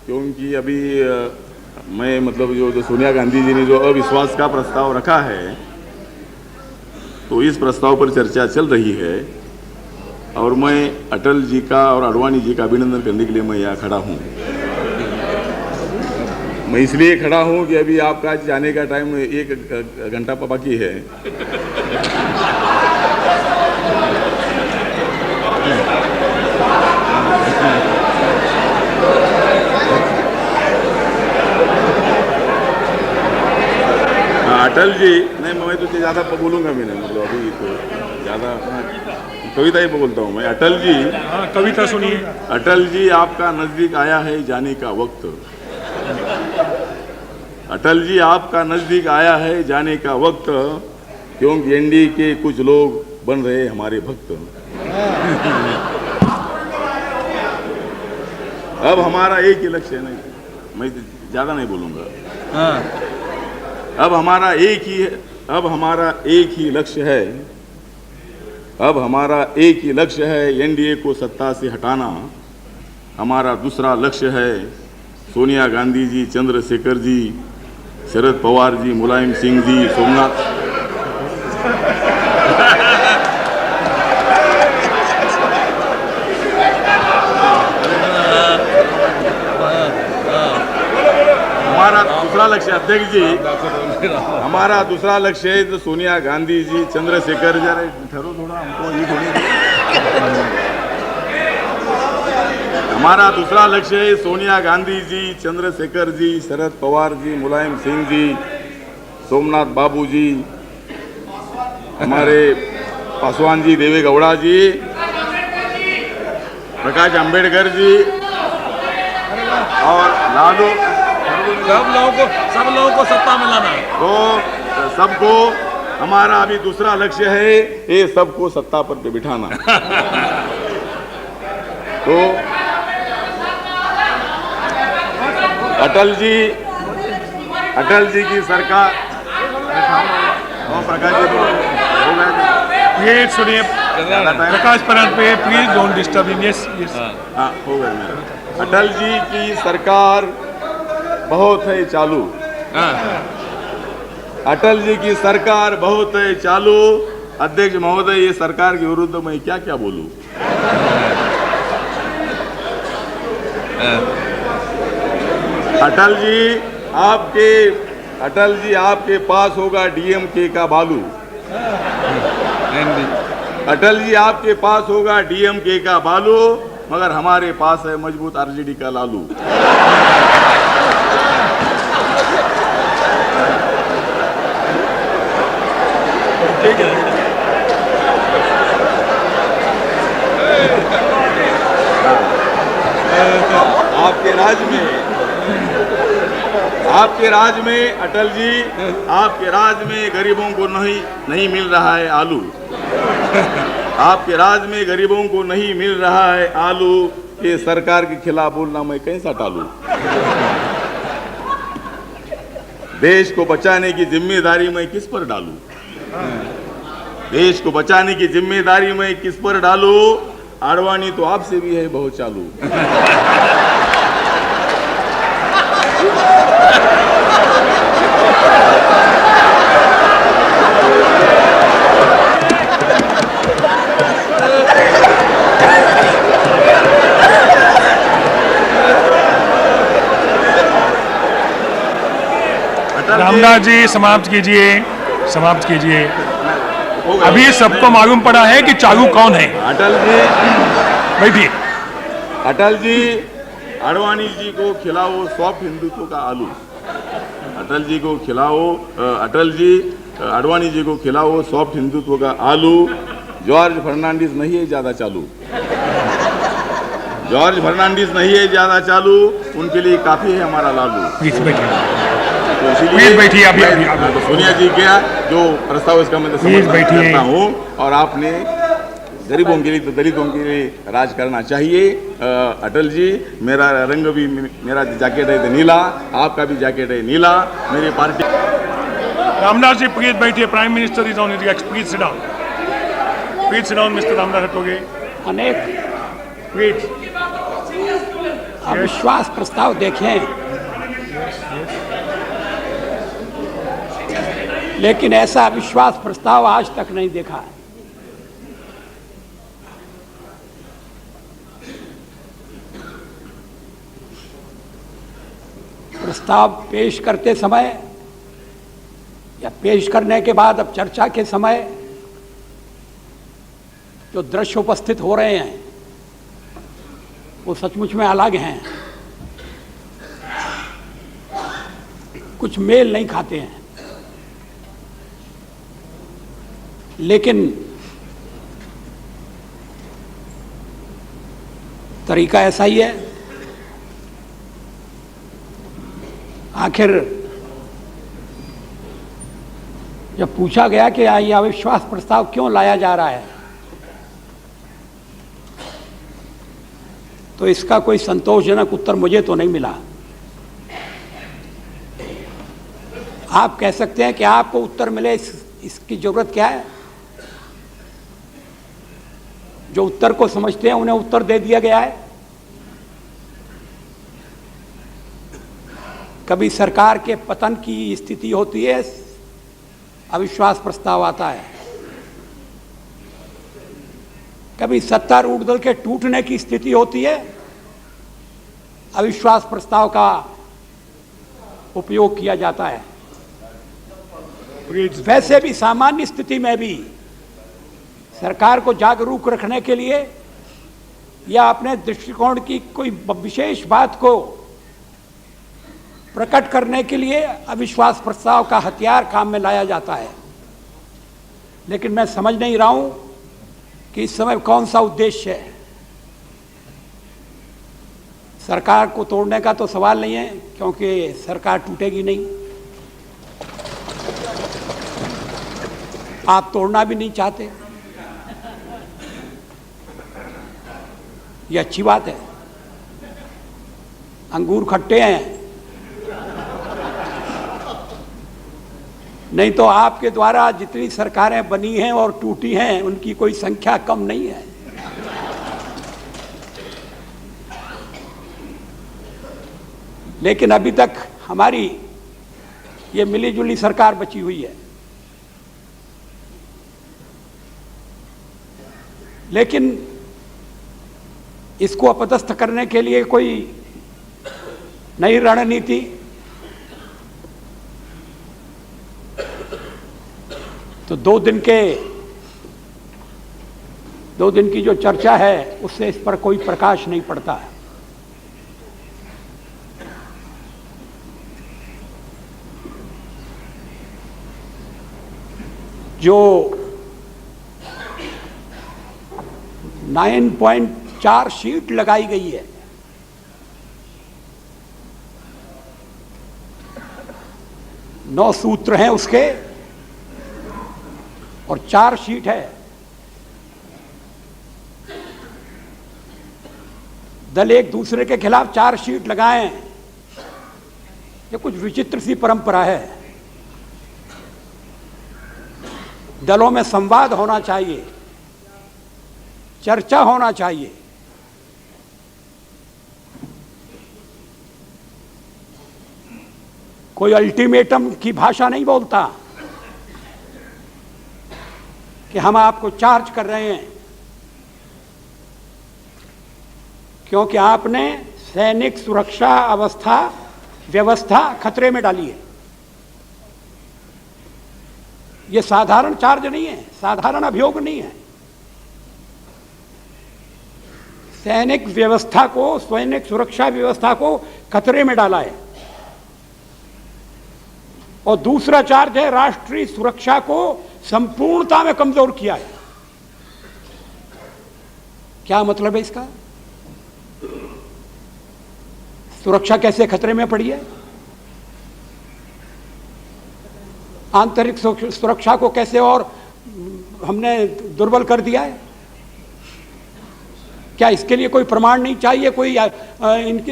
क्योंकि अभी मैं मतलब जो सोनिया गांधी जी ने जो अविश्वास का प्रस्ताव रखा है, तो इस प्रस्ताव पर चर्चा चल रही है और मैं अटल जी का और आडवाणी जी का अभिनंदन करने के लिए मैं यहाँ खड़ा हूँ। मैं इसलिए खड़ा हूँ कि अभी आपका जाने का टाइम 1 घंटा बाकी है। अटल जी नहीं, मैं तो ज़्यादा बोलूँगा भी नहीं, मतलब अभी तो ज़्यादा कविता ही बोलता हूँ मैं। अटल जी, कविता सुनिए। अटल जी आपका नज़दीक आया है जाने का वक्त। अटल जी आपका नज़दीक आया है जाने का वक्त, क्योंकि एनडीए के कुछ लोग बन रहे हमारे भक्त। अब हमारा एक ही लक्ष्य है, नहीं मैं ज़्यादा नहीं बोलूँगा। अब हमारा एक ही लक्ष्य है, अब हमारा एक ही लक्ष्य है एनडीए को सत्ता से हटाना। हमारा दूसरा लक्ष्य है सोनिया गांधी जी, चंद्रशेखर जी, शरद पवार जी, मुलायम सिंह जी, सोमनाथ। हमारा दूसरा लक्ष्य, अध्यक्ष जी, हमारा दूसरा लक्ष्य है तो सोनिया गांधी जी, चंद्रशेखर जी, ठहरो थोड़ा, हमको ये थोड़ी। हमारा दूसरा लक्ष्य है सोनिया गांधी जी, चंद्रशेखर जी, शरद पवार जी, मुलायम सिंह जी, सोमनाथ बाबू जी, हमारे पासवान जी, देवे गौड़ा जी, प्रकाश अंबेडकर जी और लालू, सब लोगों को सत्ता में लाना है। तो सबको, हमारा अभी दूसरा लक्ष्य है ये सबको सत्ता पर बिठाना। तो अटल जी की सरकार, प्रकाश जी हो गया, ये सुनिए प्रकाश परंत पे, please don't disturb him. Yes yes, हाँ हो गया मेरा। अटल जी की सरकार बहुत है चालू। अटल जी की सरकार बहुत है चालू। अध्यक्ष महोदय, ये सरकार के विरुद्ध मैं क्या क्या बोलूं? अटल जी आपके पास होगा डीएमके का बालू। अटल जी आपके पास होगा डीएमके का बालू, मगर हमारे पास है मजबूत आरजेडी का लालू। ठीक है। आपके राज में अटल जी, आपके राज में गरीबों को नहीं मिल रहा है आलू। आपके राज में गरीबों को नहीं मिल रहा है आलू। ये सरकार के खिलाफ बोलना मैं कैसा टालूं? देश को बचाने की जिम्मेदारी मैं किस पर डालूं? देश को बचाने की जिम्मेदारी मैं किस पर डालूं? आडवाणी तो आपसे भी है बहुत चालू। रामदास जी समाप्त कीजिए। अभी सबको मालूम पड़ा है कि चालू कौन है। अटल जी बैठिए। अटल जी आडवाणी जी को खिलाओ सॉफ्ट हिंदुत्व का आलू। अटल जी को खिलाओ, अटल जी आडवाणी जी को खिलाओ सॉफ्ट हिंदुत्व का आलू। जॉर्ज फर्नांडिस नहीं है ज्यादा चालू। जॉर्ज फर्नांडिस नहीं है ज्यादा चालू, उनके लिए काफी है हमारा लालू। तो इसीलिए तो सोनिया जी क्या जो प्रस्ताव इसका मैं समर्थन करता हूँ। और आपने गरीबों के लिए तो दलितों के लिए राज करना चाहिए। अटल जी, मेरा रंग भी, मेरा जैकेट है नीला, आपका भी जैकेट है नीला। मेरी पार्टी। रामदास जी प्लीज बैठिए। Prime minister is on his X, please sit down. Please sit down mister Ramdas हटोगे। अनेक प्लीज अविश्वास प्रस्ताव देखें, लेकिन ऐसा अविश्वास प्रस्ताव आज तक नहीं देखा है। प्रस्ताव पेश करते समय या पेश करने के बाद अब चर्चा के समय जो दृश्य उपस्थित हो रहे हैं वो सचमुच में अलग हैं, कुछ मेल नहीं खाते हैं। लेकिन तरीका ऐसा ही है। आखिर जब पूछा गया कि ये अविश्वास प्रस्ताव क्यों लाया जा रहा है, तो इसका कोई संतोषजनक उत्तर मुझे तो नहीं मिला। आप कह सकते हैं कि आपको उत्तर मिले, इसकी जरूरत क्या है? जो उत्तर को समझते हैं उन्हें उत्तर दे दिया गया है। कभी सरकार के पतन की स्थिति होती है, अविश्वास प्रस्ताव आता है। कभी सत्तारूढ़ दल के टूटने की स्थिति होती है, अविश्वास प्रस्ताव का उपयोग किया जाता है। वैसे भी सामान्य स्थिति में भी सरकार को जागरूक रखने के लिए या अपने दृष्टिकोण की कोई विशेष बात को प्रकट करने के लिए अविश्वास प्रस्ताव का हथियार काम में लाया जाता है। लेकिन मैं समझ नहीं रहा हूं कि इस समय कौन सा उद्देश्य है। सरकार को तोड़ने का तो सवाल नहीं है, क्योंकि सरकार टूटेगी नहीं। आप तोड़ना भी नहीं चाहते, ये अच्छी बात है। अंगूर खट्टे हैं, नहीं तो आपके द्वारा जितनी सरकारें बनी हैं और टूटी हैं उनकी कोई संख्या कम नहीं है। लेकिन अभी तक हमारी ये मिलीजुली सरकार बची हुई है। लेकिन इसको अपदस्थ करने के लिए कोई नई रणनीति, तो दो दिन की जो चर्चा है उससे इस पर कोई प्रकाश नहीं पड़ता है। जो 9.4 शीट लगाई गई है, नौ सूत्र हैं उसके और 4 शीट है। दल एक दूसरे के खिलाफ 4 शीट लगाएं, ये कुछ विचित्र सी परंपरा है। दलों में संवाद होना चाहिए, चर्चा होना चाहिए। कोई अल्टीमेटम की भाषा नहीं बोलता कि हम आपको चार्ज कर रहे हैं क्योंकि आपने सैनिक सुरक्षा व्यवस्था खतरे में डाली है। यह साधारण चार्ज नहीं है, साधारण अभियोग नहीं है। सैनिक सुरक्षा व्यवस्था को खतरे में डाला है। और दूसरा चार्ज है राष्ट्रीय सुरक्षा को संपूर्णता में कमजोर किया है। क्या मतलब है इसका? सुरक्षा कैसे खतरे में पड़ी है? आंतरिक सुरक्षा को कैसे और हमने दुर्बल कर दिया है? क्या इसके लिए कोई प्रमाण नहीं चाहिए?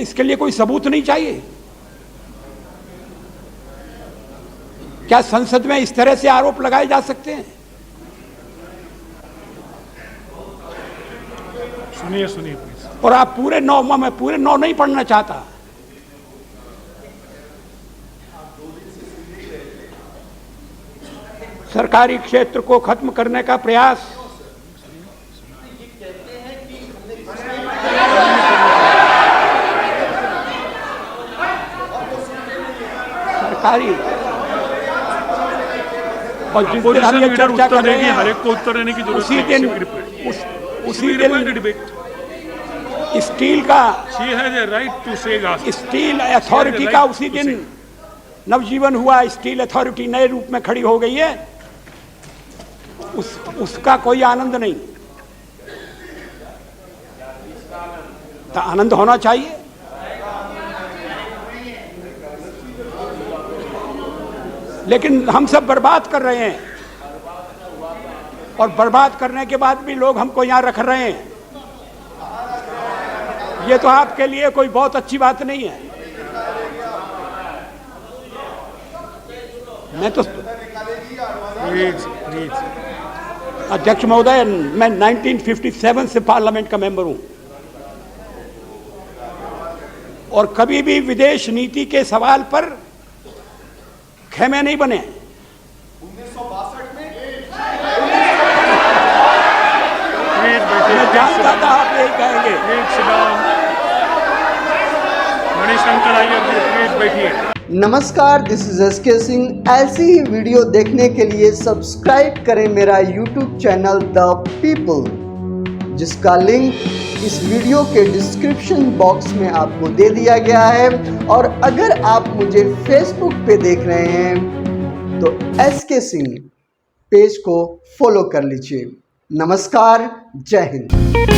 इसके लिए कोई सबूत नहीं चाहिए? क्या संसद में इस तरह से आरोप लगाए जा सकते हैं? सुनिए प्लीज। और आप पूरे 9, मैं पूरे 9 नहीं पढ़ना चाहता। सरकारी क्षेत्र को खत्म करने का प्रयास सरकारी और जिस दिन हम ये चर्चा कर रहे हैं हर एक को उत्तर देने की जरूरत उसी दिन स्टील का स्टील अथॉरिटी का उसी दिन नवजीवन हुआ। स्टील अथॉरिटी नए रूप में खड़ी हो गई है, उसका कोई आनंद नहीं। तो आनंद होना चाहिए। लेकिन हम सब बर्बाद कर रहे हैं, और बर्बाद करने के बाद भी लोग हमको यहां रख रहे हैं। ये तो आपके लिए कोई बहुत अच्छी बात नहीं है। मैं तो अध्यक्ष महोदय, मैं 1957 से पार्लियामेंट का मेंबर हूं, और कभी भी विदेश नीति के सवाल पर खेमे नहीं बने। 1962 में मैं जानता था आप यही कहेंगे। मणिशंकर अय्यर जी प्लीज बैठिए। नमस्कार, दिस इज एसके सिंह। ऐसी ही वीडियो देखने के लिए सब्सक्राइब करें मेरा यूट्यूब चैनल द पीपल, जिसका लिंक इस वीडियो के डिस्क्रिप्शन बॉक्स में आपको दे दिया गया है। और अगर आप मुझे फेसबुक पे देख रहे हैं तो एसके सिंह पेज को फॉलो कर लीजिए। नमस्कार, जय हिंद।